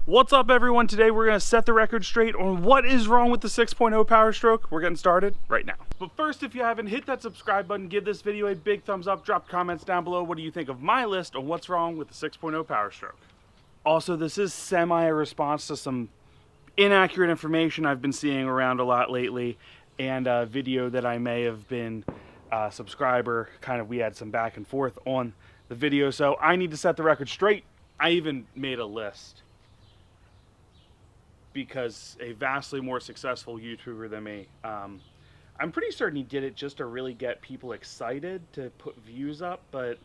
What's up, everyone? Today we're going to set the record straight on what is wrong with the 6.0 Powerstroke. We're getting started right now. But first, if you haven't hit that subscribe button, give this video a big thumbs up, drop comments down below. What do you think of my list on what's wrong with the 6.0 Powerstroke? Also, this is semi a response to some inaccurate information I've been seeing around a lot lately, and a video that I may have been a subscriber, we had some back and forth on the video, so I need to set the record straight. I even made a list, because a vastly more successful YouTuber than me, I'm pretty certain he did it just to really get people excited to put views up, but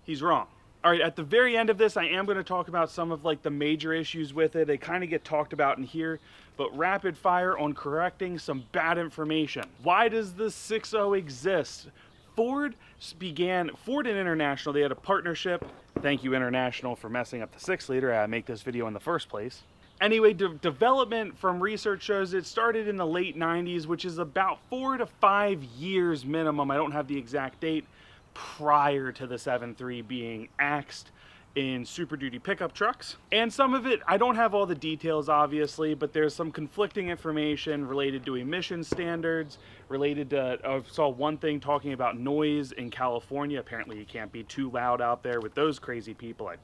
he's wrong. All right, at the very end of this, I am going to talk about some of the major issues with it. They kind of get talked about in here, but rapid fire on correcting some bad information. Why does the 6.0 exist? Ford and International, they had a partnership. Thank you, International, for messing up the 6-liter. I make this video in the first place. Anyway, development from research shows it started in the late 90s, which is about 4 to 5 years minimum. I don't have the exact date, prior to the 7.3 being axed in Super Duty pickup trucks. And some of it, I don't have all the details obviously, but there's some conflicting information related to emission standards, related to, I saw one thing talking about noise in California. Apparently you can't be too loud out there with those crazy people. I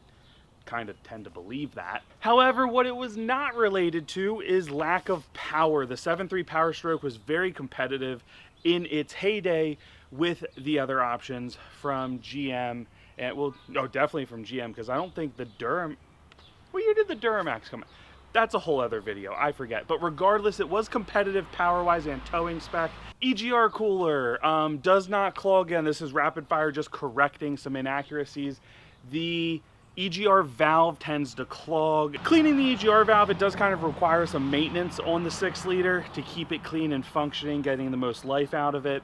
kind of tend to believe that. However, what it was not related to is lack of power. The 7.3 Powerstroke was very competitive in its heyday with the other options from GM, and well, no, definitely from GM, because I don't think the what year did the Duramax come out? That's a whole other video, I forget. But regardless, it was competitive power-wise and towing spec. EGR cooler does not clog. Again, this is rapid fire, just correcting some inaccuracies. The EGR valve tends to clog. Cleaning the EGR valve, it does kind of require some maintenance on the 6-liter to keep it clean and functioning, getting the most life out of it.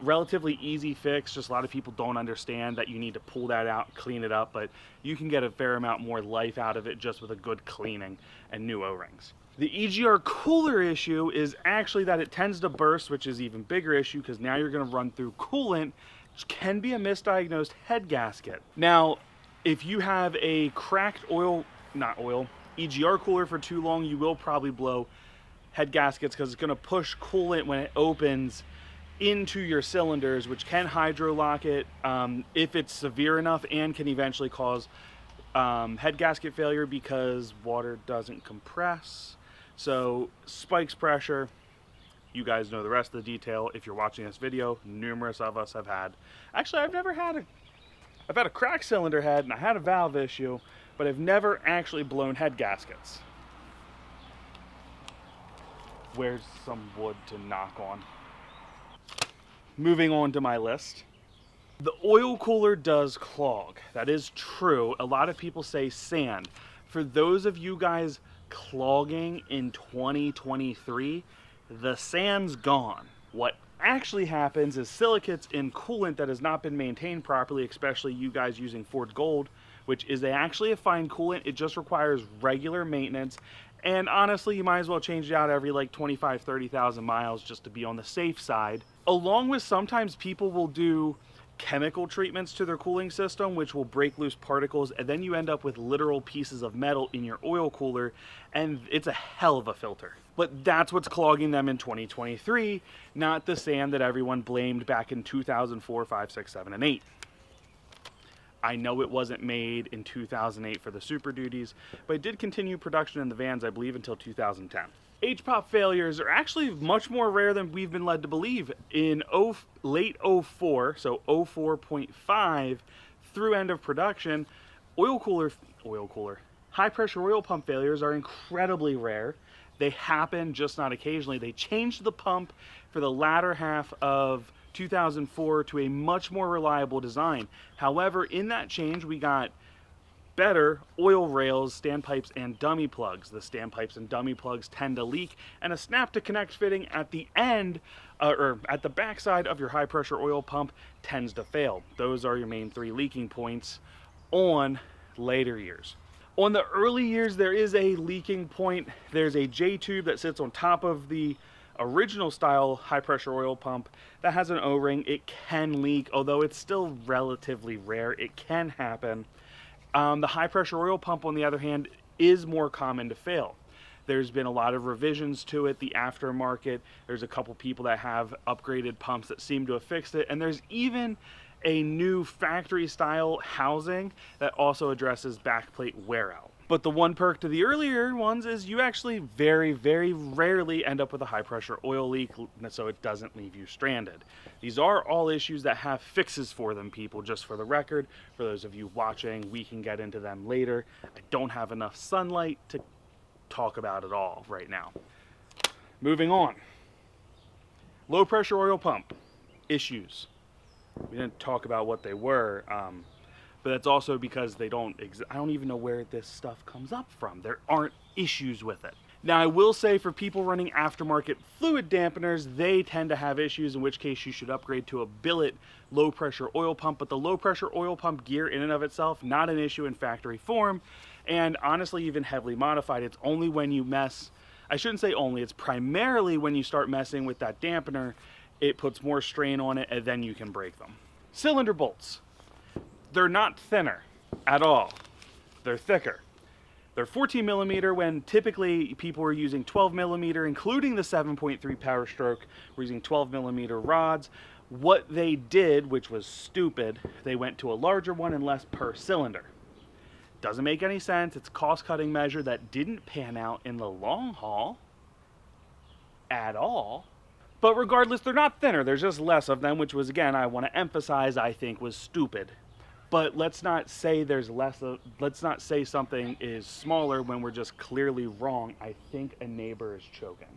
Relatively easy fix, just a lot of people don't understand that you need to pull that out, clean it up, but you can get a fair amount more life out of it just with a good cleaning and new O-rings. The EGR cooler issue is actually that it tends to burst, which is an even bigger issue because now you're going to run through coolant, which can be a misdiagnosed head gasket. Now, if you have a cracked EGR cooler for too long, you will probably blow head gaskets because it's going to push coolant when it opens into your cylinders, which can hydrolock it if it's severe enough, and can eventually cause head gasket failure because water doesn't compress. So spikes pressure. You guys know the rest of the detail. If you're watching this video, numerous of us have had. Actually, I've had a cracked cylinder head and I had a valve issue, but I've never actually blown head gaskets. Where's some wood to knock on? Moving on to my list. The oil cooler does clog. That is true. A lot of people say sand. For those of you guys clogging in 2023, the sand's gone. What actually happens is silicates in coolant that has not been maintained properly, especially you guys using Ford Gold, which is actually a fine coolant. It just requires regular maintenance, and honestly you might as well change it out every 25-30,000 miles just to be on the safe side. Along with, sometimes people will do chemical treatments to their cooling system, which will break loose particles, and then you end up with literal pieces of metal in your oil cooler, and it's a hell of a filter. But that's what's clogging them in 2023, not the sand that everyone blamed back in 2004, 5, 6, 7, and 8. I know it wasn't made in 2008 for the Super Duties, but it did continue production in the vans, I believe, until 2010. hpop failures are actually much more rare than we've been led to believe. In late 04, so 04.5 through end of production, high pressure oil pump failures are incredibly rare. They happen, just not occasionally. They changed the pump for the latter half of 2004 to a much more reliable design. However, in that change, we got better oil rails, standpipes, and dummy plugs. The standpipes and dummy plugs tend to leak, and a snap to connect fitting at the end, or at the backside of your high pressure oil pump tends to fail. Those are your main 3 leaking points on later years. On the early years, there is a leaking point. There's a J-tube that sits on top of the original style high pressure oil pump that has an O-ring. It can leak, although it's still relatively rare. It can happen. The high pressure oil pump, on the other hand, is more common to fail. There's been a lot of revisions to it, the aftermarket. There's a couple people that have upgraded pumps that seem to have fixed it. And there's even a new factory style housing that also addresses backplate wear out. But the one perk to the earlier ones is you actually very, very rarely end up with a high pressure oil leak, so it doesn't leave you stranded. These are all issues that have fixes for them, people, just for the record. For those of you watching, we can get into them later. I don't have enough sunlight to talk about it all right now. Moving on. Low pressure oil pump issues. We didn't talk about what they were, but that's also because they don't I don't even know where this stuff comes up from. There aren't issues with it. Now, I will say for people running aftermarket fluid dampeners, they tend to have issues, in which case you should upgrade to a billet low pressure oil pump. But the low pressure oil pump gear in and of itself, not an issue in factory form, and honestly even heavily modified. It's only when you mess, I shouldn't say only, it's primarily when you start messing with that dampener, it puts more strain on it, and then you can break them. Cylinder bolts. They're not thinner at all. They're thicker. They're 14 millimeter when typically people were using 12 millimeter, including the 7.3 Powerstroke, were using 12 millimeter rods. What they did, which was stupid, they went to a larger one and less per cylinder. Doesn't make any sense. It's a cost-cutting measure that didn't pan out in the long haul at all. But regardless, they're not thinner. There's just less of them, which was, again, I want to emphasize, I think was stupid. But let's not say there's less of, let's not say something is smaller when we're just clearly wrong. I think a neighbor is choking.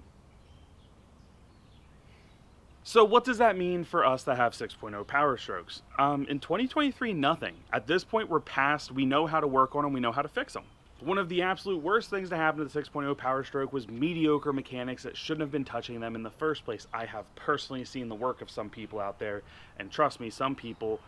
So what does that mean for us that have 6.0 Powerstrokes? In 2023, nothing. At this point, we're past, we know how to work on them, we know how to fix them. One of the absolute worst things to happen to the 6.0 Powerstroke was mediocre mechanics that shouldn't have been touching them in the first place. I have personally seen the work of some people out there, and trust me, some people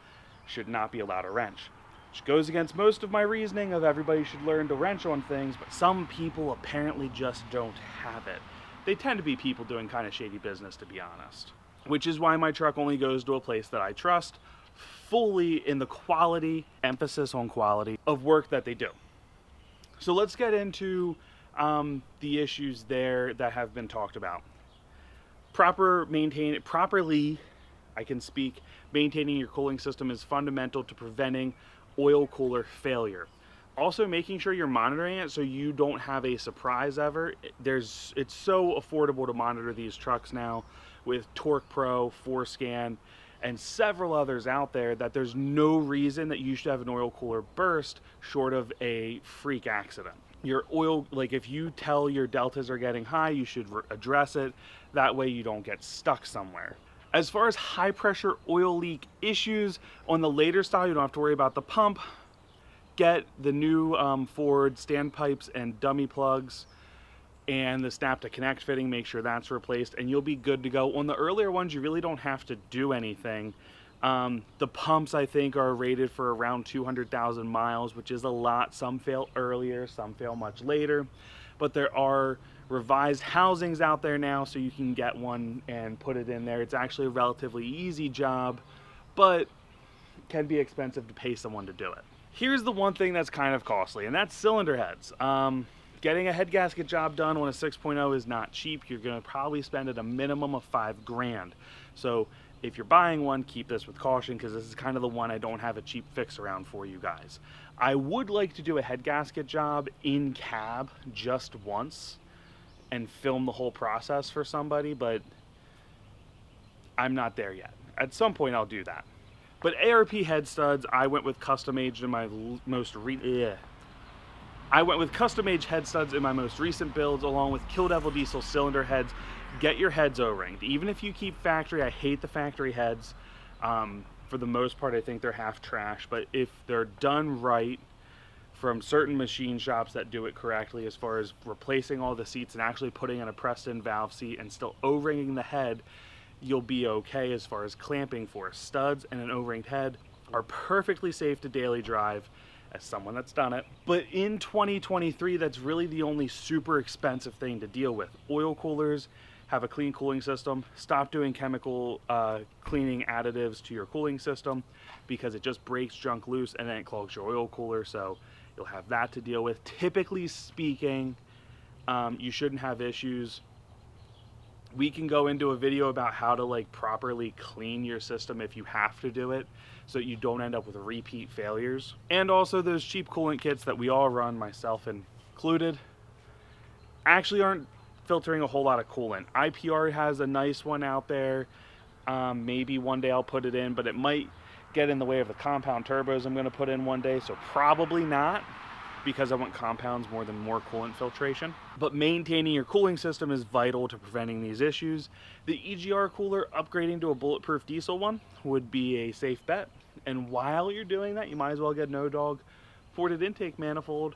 should not be allowed a wrench. Which goes against most of my reasoning of everybody should learn to wrench on things, but some people apparently just don't have it. They tend to be people doing kind of shady business, to be honest. Which is why my truck only goes to a place that I trust fully in the quality, emphasis on quality, of work that they do. So let's get into the issues there that have been talked about. Properly, I can speak, maintaining your cooling system is fundamental to preventing oil cooler failure. Also, making sure you're monitoring it so you don't have a surprise ever. It's so affordable to monitor these trucks now with Torque Pro, Forescan, and several others out there that there's no reason that you should have an oil cooler burst short of a freak accident. Your oil, like if you tell your deltas are getting high, you should address it. That way you don't get stuck somewhere. As far as high pressure oil leak issues, on the later style, you don't have to worry about the pump. Get the new Ford standpipes and dummy plugs and the snap to connect fitting, make sure that's replaced, and you'll be good to go. On the earlier ones, you really don't have to do anything. The pumps, I think, are rated for around 200,000 miles, which is a lot. Some fail earlier, some fail much later, but there are revised housings out there now, so you can get one and put it in there. It's actually a relatively easy job, but can be expensive to pay someone to do it. Here's the one thing that's kind of costly, and that's cylinder heads. Getting a head gasket job done on a 6.0 is not cheap. You're going to probably spend at a minimum of $5 grand. So if you're buying one, keep this with caution, because this is kind of the one I don't have a cheap fix around for you guys. I would like to do a head gasket job in cab just once and film the whole process for somebody, but I'm not there yet. At some point I'll do that. But ARP head studs, I went with custom aged in my custom aged head studs in my most recent builds, along with Kill Devil Diesel cylinder heads. Get your heads O-ringed. Even if you keep factory, I hate the factory heads. For the most part, I think they're half trash, but if they're done right from certain machine shops that do it correctly, as far as replacing all the seats and actually putting in a pressed-in valve seat and still O-ringing the head, you'll be okay as far as clamping for. Studs and an O-ringed head are perfectly safe to daily drive, as someone that's done it. But in 2023, that's really the only super expensive thing to deal with. Oil coolers have a clean cooling system. Stop doing chemical cleaning additives to your cooling system, because it just breaks junk loose and then it clogs your oil cooler. So You'll have that to deal with. Typically speaking, you shouldn't have issues. We can go into a video about how to like properly clean your system if you have to do it, so that you don't end up with repeat failures. And also those cheap coolant kits that we all run, myself included, actually aren't filtering a whole lot of coolant. IPR has a nice one out there. Maybe one day I'll put it in, but it might get in the way of the compound turbos I'm going to put in one day, so probably not, because I want compounds more than more coolant filtration. But maintaining your cooling system is vital to preventing these issues. The EGR cooler, upgrading to a bulletproof diesel one would be a safe bet. And while you're doing that, you might as well get no dog ported intake manifold,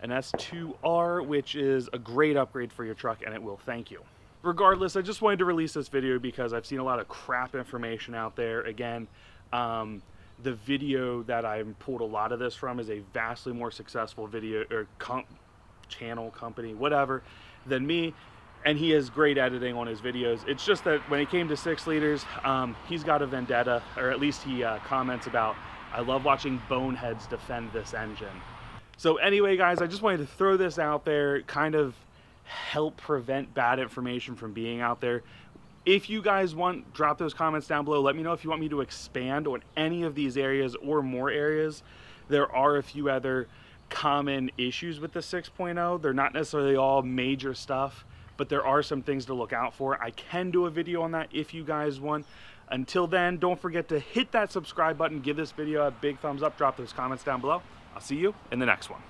an S2R, which is a great upgrade for your truck, and it will thank you. Regardless, I just wanted to release this video because I've seen a lot of crap information out there. Again, the video that I pulled a lot of this from is a vastly more successful video or channel, company, whatever, than me, and he has great editing on his videos. It's just that when it came to 6 liters, he's got a vendetta, or at least he comments about, I love watching boneheads defend this engine. So anyway, guys, I just wanted to throw this out there, kind of help prevent bad information from being out there. If you guys want, drop those comments down below. Let me know if you want me to expand on any of these areas or more areas. There are a few other common issues with the 6.0. They're not necessarily all major stuff, but there are some things to look out for. I can do a video on that if you guys want. Until then, don't forget to hit that subscribe button, give this video a big thumbs up, drop those comments down below. I'll see you in the next one.